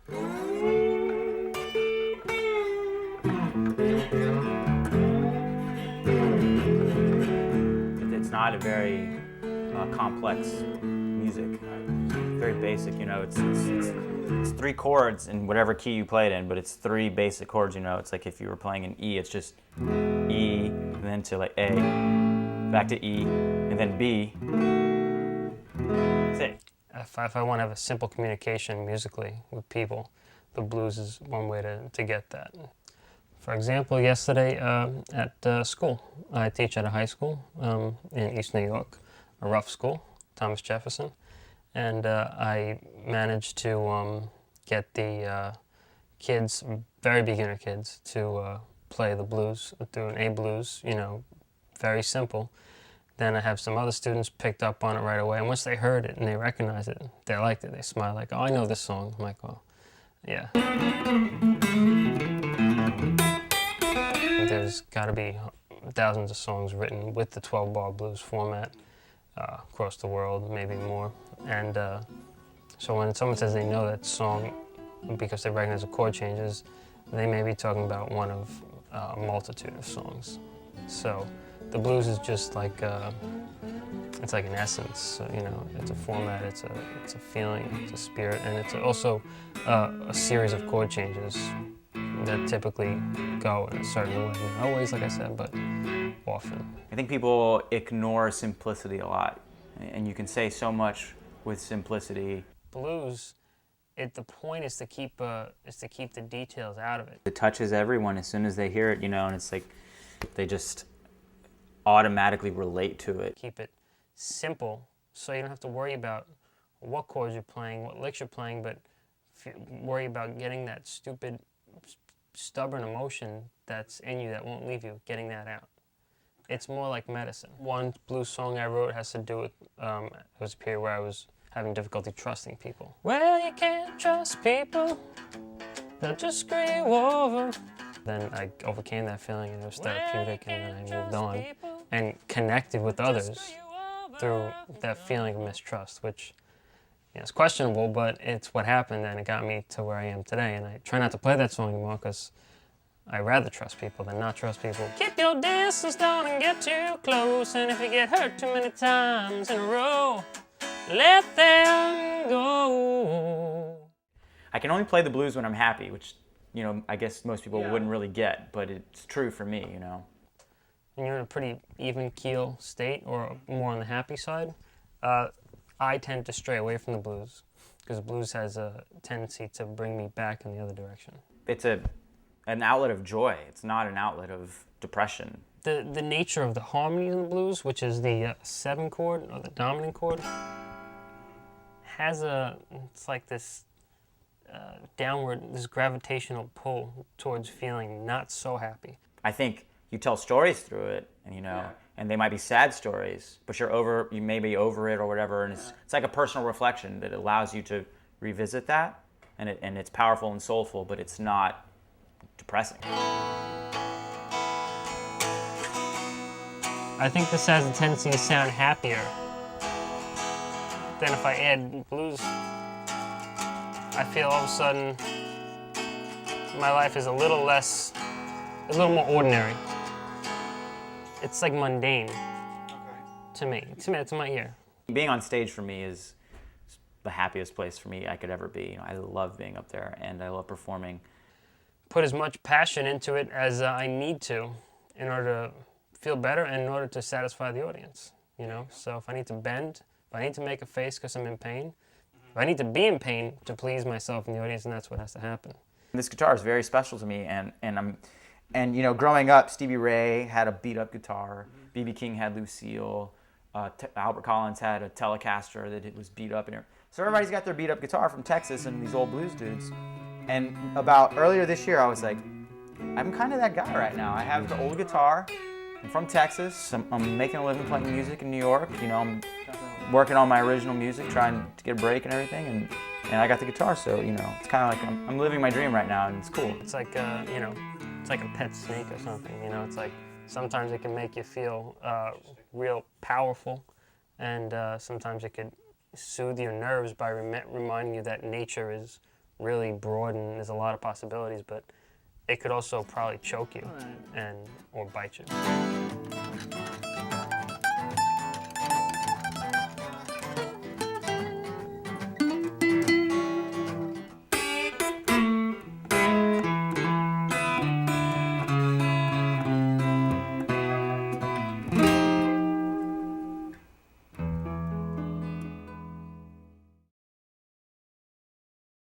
It's not a very complex music. Very basic, you know. It's three chords in whatever key you play it in, but it's three basic chords, you know. It's like if you were playing an E, it's just E, and then to like A, back to E, and then B. That's it. If I want to have a simple communication musically with people, the blues is one way to get that. For example, yesterday at school, I teach at a high school in East New York, a rough school, Thomas Jefferson, and I managed to get the kids, very beginner kids, to play the blues, do an A blues, you know, very simple. Then I have some other students picked up on it right away, and once they heard it and they recognized it, they liked it. They smiled like, "Oh, I know this song." I'm like, "Well, yeah." There's got to be thousands of songs written with the 12-bar blues format across the world, maybe more. And so when someone says they know that song because they recognize the chord changes, they may be talking about one of a multitude of songs. So the blues is just like it's like an essence. So, you know, it's a format, it's a feeling, it's a spirit, and it's also a series of chord changes that typically go in a certain way. Not always, like I said, but often. I think people ignore simplicity a lot, and you can say so much with simplicity. Blues, the point is to keep the details out of it. It touches everyone as soon as they hear it, you know, and it's like they just automatically relate to it. Keep it simple, so you don't have to worry about what chords you're playing, what licks you're playing, but worry about getting that stupid, stubborn emotion that's in you that won't leave you, getting that out. It's more like medicine. One blues song I wrote has to do with, it was a period where I was having difficulty trusting people. Well, you can't trust people, they'll just screw you over. Then I overcame that feeling and it was therapeutic, and then I moved on and connected with others through that feeling of mistrust, which, you know, it's questionable, but it's what happened and it got me to where I am today. And I try not to play that song anymore because I'd rather trust people than not trust people. Keep your distance, don't get too close, and if you get hurt too many times in a row, let them go. I can only play the blues when I'm happy, which, you know, I guess most people wouldn't really get, but it's true for me, you know. When you're in a pretty even keel state or more on the happy side, I tend to stray away from the blues because blues has a tendency to bring me back in the other direction. It's an outlet of joy. It's not an outlet of depression. The nature of the harmonies in the blues, which is the 7 chord or the dominant chord, has it's like this downward, this gravitational pull towards feeling not so happy. I think you tell stories through it, and you know, and they might be sad stories, but you may be over it or whatever, and it's like a personal reflection that allows you to revisit that, and it's powerful and soulful, but it's not depressing. I think this has a tendency to sound happier than if I add blues. I feel all of a sudden my life is a little more ordinary. It's like mundane to me, to my ear. Being on stage for me is the happiest place for me I could ever be. You know, I love being up there, and I love performing. Put as much passion into it as I need to in order to feel better and in order to satisfy the audience, you know? So if I need to bend, if I need to make a face because I'm in pain, if I need to be in pain to please myself and the audience, and that's what has to happen. This guitar is very special to me, and you know, growing up, Stevie Ray had a beat-up guitar, B.B. King had Lucille, Albert Collins had a Telecaster that it was beat up in here. So everybody's got their beat-up guitar from Texas and these old blues dudes. And about earlier this year, I was like, I'm kind of that guy right now. I have the old guitar. I'm from Texas. I'm making a living playing music in New York. You know, I'm working on my original music, trying to get a break and everything. And I got the guitar, so, you know, it's kind of like I'm living my dream right now, and it's cool. It's like, you know, it's like a pet snake or something, you know? It's like sometimes it can make you feel real powerful, and sometimes it could soothe your nerves by reminding you that nature is really broad and there's a lot of possibilities, but it could also probably choke you and or bite you.